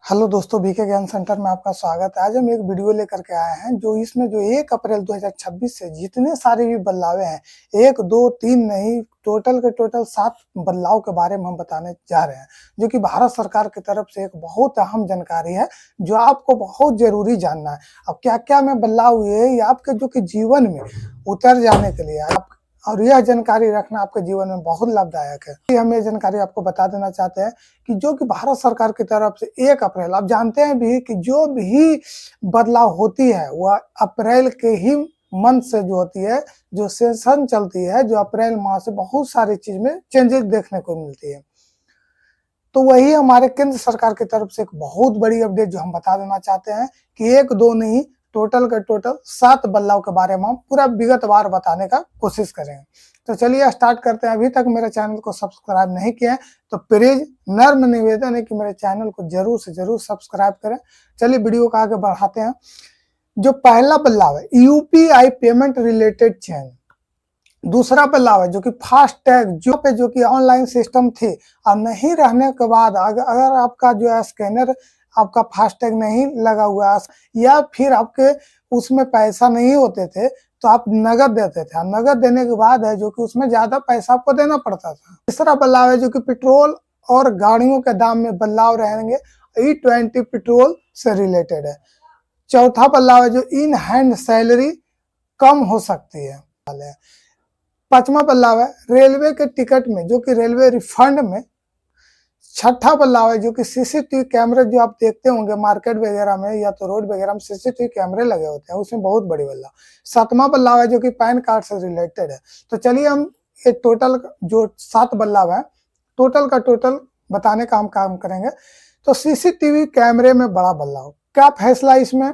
Hello दोस्तों, BK ज्ञान centre में आपका स्वागत है। आज हम एक वीडियो लेकर के आए हैं जो इसमें जो 1 अप्रैल 2026 से जितने सारे भी बदलावे हैं, 1, 2, 3 नहीं, टोटल के टोटल 7 बदलाव के बारे में हम बताने जा रहे हैं, जो कि भारत सरकार की तरफ से एक बहुत अहम जानकारी है, जो आपको बहुत ज़रूरी जानना है। अब क्या-क्या में बदलाव हुए, ये आपके जो कि जीवन में उतर जाने के लिए आप और यह जानकारी रखना आपके जीवन में बहुत लाभदायक है। हम ये जानकारी आपको बता देना चाहते हैं कि जो कि भारत सरकार की तरफ से 1 अप्रैल, आप जानते हैं भी कि जो भी बदलाव होती है वह अप्रैल के ही मंथ से जो होती है, जो सेशन चलती है, जो अप्रैल माह से बहुत सारी चीज में चेंजेस देखने को मिलती है। तो वही हमारे केंद्र सरकार की तरफ से एक बहुत बड़ी अपडेट जो हम बता देना चाहते हैं कि 1, 2 नहीं, टोटल के टोटल 7 बदलाव के बारे में हम पूरा विगतवार बताने का कोशिश करेंगे। तो चलिए स्टार्ट करते हैं। अभी तक मेरे चैनल को सब्सक्राइब नहीं किया है तो प्लीज नर्म निवेदन है कि मेरे चैनल को जरूर से जरूर सब्सक्राइब करें। चलिए वीडियो को आगे बढ़ाते हैं। जो पहला बदलाव है, यूपीआई पेमेंट रिलेटेड चेंज। दूसरा बदलाव है जो कि फास्ट टैग जो कि ऑनलाइन सिस्टम थी और नहीं रहने के बाद अगर आपका जो है स्कैनर, आपका फास्ट टैग नहीं लगा हुआ या फिर आपके उसमें पैसा नहीं होते थे तो आप नगद देते थे। नगद देने के बाद है जो कि उसमें ज्यादा पैसा आपको देना पड़ता था। तीसरा बदलाव है जो कि पेट्रोल और गाड़ियों के दाम में बदलाव रहेंगे, E20 पेट्रोल से रिलेटेड है। चौथा बदलाव है जो इन हैंड सैलरी कम हो सकती है। पांचवा बदलाव है रेलवे के टिकट में जो कि रेलवे रिफंड में। छठा बदलाव है जो कि सीसीटीवी कैमरे जो आप देखते होंगे मार्केट वगैरह में या तो रोड वगैरह में सीसीटीवी कैमरे लगे होते हैं, उसमें बहुत बड़ी बदलाव। सातवां बदलाव है जो कि पैन कार्ड से रिलेटेड है। तो चलिए हम ये टोटल जो 7 बदलाव है टोटल का टोटल बताने का हम काम करेंगे। तो सीसीटीवी कैमरे में बड़ा बदलाव, क्या फैसला इसमें?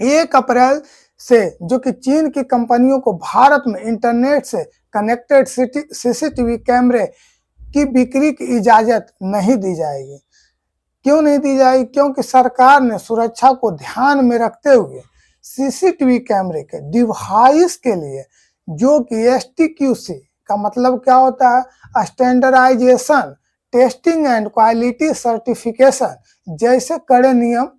1 अप्रैल से जो कि चीन की कंपनियों को भारत में इंटरनेट से कनेक्टेड सीसीटीवी कैमरे की बिक्री की इजाजत नहीं दी जाएगी। क्यों नहीं दी जाएगी? क्योंकि सरकार ने सुरक्षा को ध्यान में रखते हुए सीसीटीवी कैमरे के डिवाइस के लिए जो कि STQC का मतलब क्या होता है, standardization testing and quality certification जैसे कड़े नियम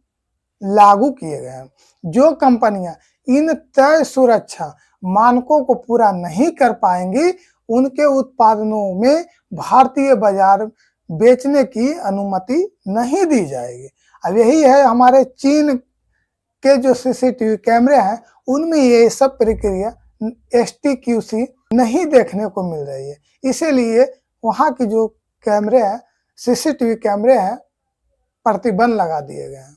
लागू किए गए हैं। जो कंपनियां इन तय सुरक्षा मानकों को पूरा नहीं कर पाएंगी उनके उत्पादों में भारतीय बाजार बेचने की अनुमति नहीं दी जाएगी। अब यही है हमारे चीन के जो सीसीटीवी कैमरे हैं उनमें ये सब प्रक्रिया STQC नहीं देखने को मिल रही है, इसीलिए वहां की जो कैमरे हैं सीसीटीवी कैमरे हैं प्रतिबंध लगा दिए गए हैं।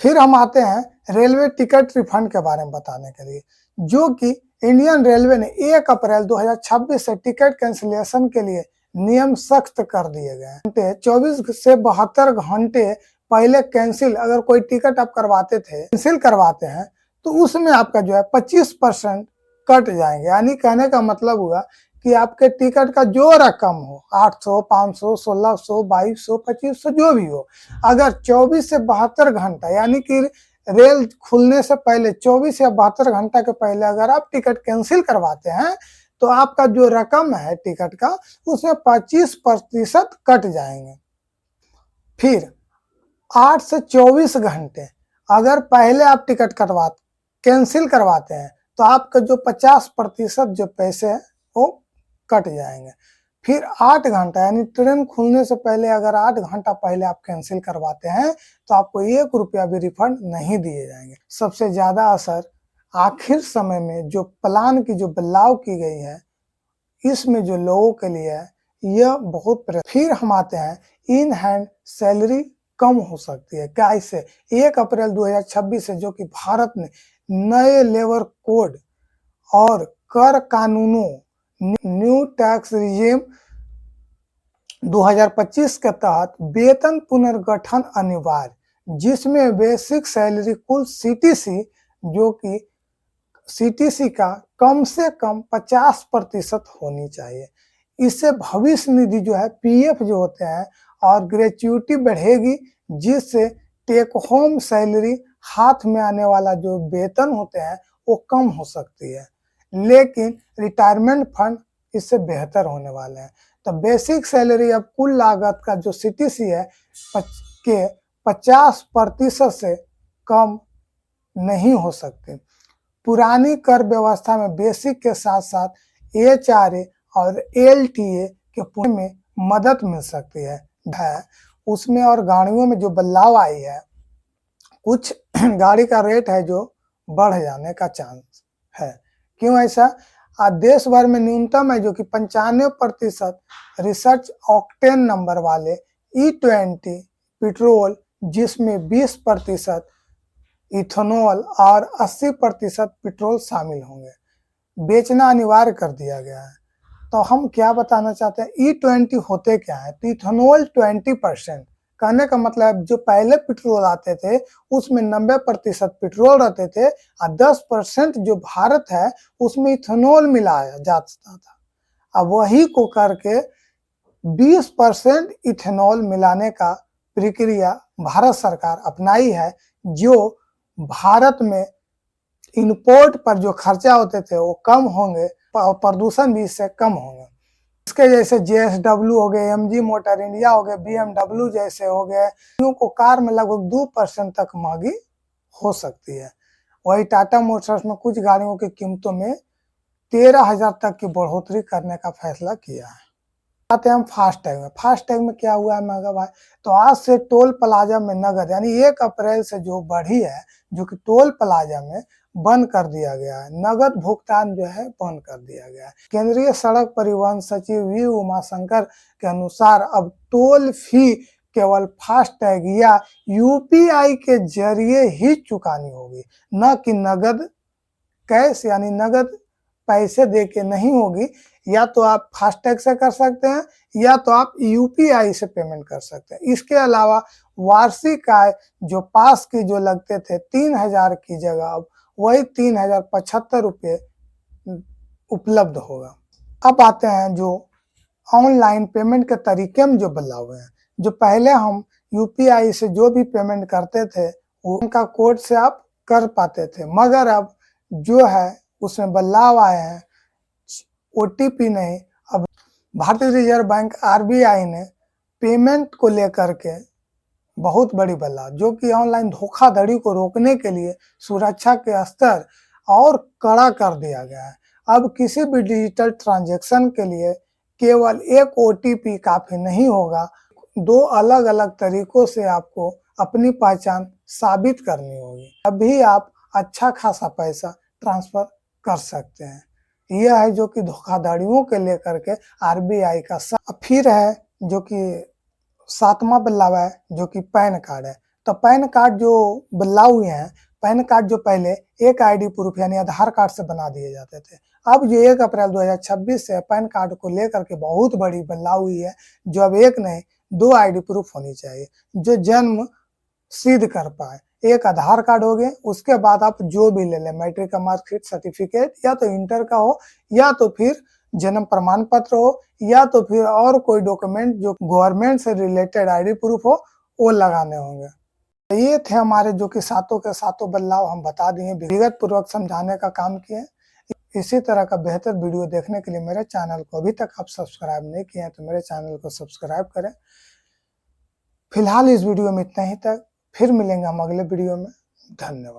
फिर हम आते हैं रेलवे टिकट रिफंड के बारे में बताने के लिए, जो कि इंडियन रेलवे ने 1 अप्रैल 2026 से टिकट कैंसिलेशन के लिए नियम सख्त कर दिए गए हैं। 24 से 72 घंटे पहले कैंसिल अगर कोई टिकट आप कैंसिल करवाते हैं तो उसमें आपका जो है 25% कट जाएंगे। यानी कहने का मतलब हुआ कि आपके टिकट का जो रकम हो 800, 500, 1600, 2200, 2500 जो भी हो, अगर 24 से 72 घंटा यानी कि रेल खुलने से पहले 24 या 72 घंटा के पहले अगर आप टिकट कैंसिल करवाते हैं तो आपका जो रकम है टिकट का उसमें 25% कट जाएंगे। फिर 8 से 24 घंटे अगर पहले आप टिकट कैंसिल करवाते हैं तो आपका जो 50% जो पैसे हैं वो कट जाएंगे। फिर 8 घंटा यानी ट्रेन खुलने से पहले अगर 8 घंटा पहले आप कैंसिल करवाते हैं तो आपको 1 रुपया भी रिफंड नहीं दिए जाएंगे। सबसे ज्यादा असर आखिर समय में जो प्लान की जो बदलाव की गई है इसमें जो लोगों के लिए है यह बहुत। फिर हम आते हैं इन हैंड सैलरी कम हो सकती है। क्या इससे? 1 अप्रैल 2026 से जो कि भारत ने नए लेबर कोड और कर कानूनों न्यू टैक्स रिजीम 2025 के तहत वेतन पुनर्गठन अनिवार्य, जिसमें बेसिक सैलरी कुल जो कि CTC का कम से कम 50% होनी चाहिए। इससे भविष्य निधि जो है PF जो होते हैं और ग्रेच्युटी बढ़ेगी, जिससे टेक होम सैलरी हाथ में आने वाला जो वेतन होते हैं वो कम हो सकती है, लेकिन रिटायरमेंट फंड इससे बेहतर होने वाले हैं। तो बेसिक सैलरी अब कुल लागत का जो CTC है के 50% से कम नहीं हो सकती। पुरानी कर व्यवस्था में बेसिक के साथ साथ एचआरए और एलटीए के पुणे में मदद मिल सकती है उसमें। और गाड़ियों में जो बदलाव आई है, कुछ गाड़ी का रेट है जो बढ़ जाने का चांस है। क्यों ऐसा? आज देश भर में न्यूनतम है जो कि 95% रिसर्च ऑक्टेन नंबर वाले E20 पेट्रोल, जिसमें 20% इथेनॉल और 80% पेट्रोल शामिल होंगे, बेचना अनिवार्य कर दिया गया है। तो हम क्या बताना चाहते हैं, E20 होते क्या है? तो इथेनॉल 20%, कहने का मतलब जो पहले पेट्रोल आते थे उसमें 90% पेट्रोल रहते थे और 10% जो भारत है उसमें इथेनॉल मिलाया जाता था। अब वही को करके 20% इथेनॉल मिलाने का प्रक्रिया भारत सरकार अपनाई है, जो भारत में इंपोर्ट पर जो खर्चा होते थे वो कम होंगे, प्रदूषण भी इससे कम होंगे। इसके जैसे JSW हो गए, MG मोटर इंडिया हो गए, BMW जैसे हो गए, को कार में लगभग 2% तक महंगी हो सकती है। वही टाटा मोटर्स में कुछ गाड़ियों की कीमतों में 13,000 तक की बढ़ोतरी करने का फैसला किया है। आते हैं हम फास्टैग में। फास्टैग में क्या हुआ है महंगा भाई? तो आज से टोल प्लाजा में नगद यानी 1 अप्रैल से जो बढ़ी है, जो कि टोल प्लाजा में बंद कर दिया गया है, नगद भुगतान जो है बंद कर दिया गया है। केंद्रीय सड़क परिवहन सचिव वी उमाशंकर के अनुसार अब टोल फी केवल फास्टैग या यूपीआई के जरिए ही चुकानी होगी, न कि नगद कैश यानी नगद पैसे दे के नहीं होगी। या तो आप फास्टैग से कर सकते हैं या तो आप यूपीआई से पेमेंट कर सकते हैं। इसके अलावा वार्षिक आय जो पास की जो लगते थे 3,000 की जगह अब वही 3,075 रुपये उपलब्ध होगा। अब आते हैं जो ऑनलाइन पेमेंट के तरीके में जो बदलाव हुए हैं। जो पहले हम यूपीआई से जो भी पेमेंट करते थे वो उनका कोड से आप कर पाते थे, मगर अब जो है उसमें बदलाव आए हैं। ओटीपी नहीं, अब भारतीय रिजर्व बैंक आरबीआई ने पेमेंट को लेकर के बहुत बड़ी बदलाव, जो कि ऑनलाइन धोखाधड़ी को रोकने के लिए सुरक्षा के स्तर और कड़ा कर दिया गया है। अब किसी भी डिजिटल ट्रांजैक्शन के लिए केवल एक ओटीपी काफी नहीं होगा, 2 अलग अलग तरीकों से आपको अपनी पहचान साबित करनी होगी, अभी आप अच्छा खासा पैसा ट्रांसफर कर सकते हैं। यह है जो कि धोखाधड़ियों के लेकर के आरबीआई का फिर है जो कि 7वां बदलाव है जो कि पैन कार्ड है। तो पैन कार्ड जो बदलाव हुए हैं, पैन कार्ड जो पहले एक आईडी प्रूफ यानी आधार कार्ड से बना दिए जाते थे, अब जो 1 अप्रैल 2026 से पैन कार्ड को लेकर के बहुत बड़ी बदलाव हुई है, जो अब एक नहीं 2 आईडी प्रूफ होनी चाहिए जो जन्म सिद्ध कर पाए। एक आधार कार्ड हो गए, उसके बाद आप जो भी ले लें, मैट्रिक का मार्कशीट, सर्टिफिकेट, या तो इंटर का हो या तो फिर जन्म प्रमाण पत्र हो या तो फिर और कोई डॉक्यूमेंट जो गवर्नमेंट से रिलेटेड आईडी प्रूफ हो वो लगाने होंगे। ये थे हमारे जो कि सातों के सातों बदलाव हम बता दिए, विगत पूर्वक समझाने का काम किए। इसी तरह का बेहतर वीडियो देखने के लिए मेरे चैनल को अभी तक आप सब्सक्राइब नहीं किए हैं तो मेरे चैनल को सब्सक्राइब करें। फिलहाल इस वीडियो में इतना ही तक, फिर मिलेंगे हम अगले वीडियो में। धन्यवाद।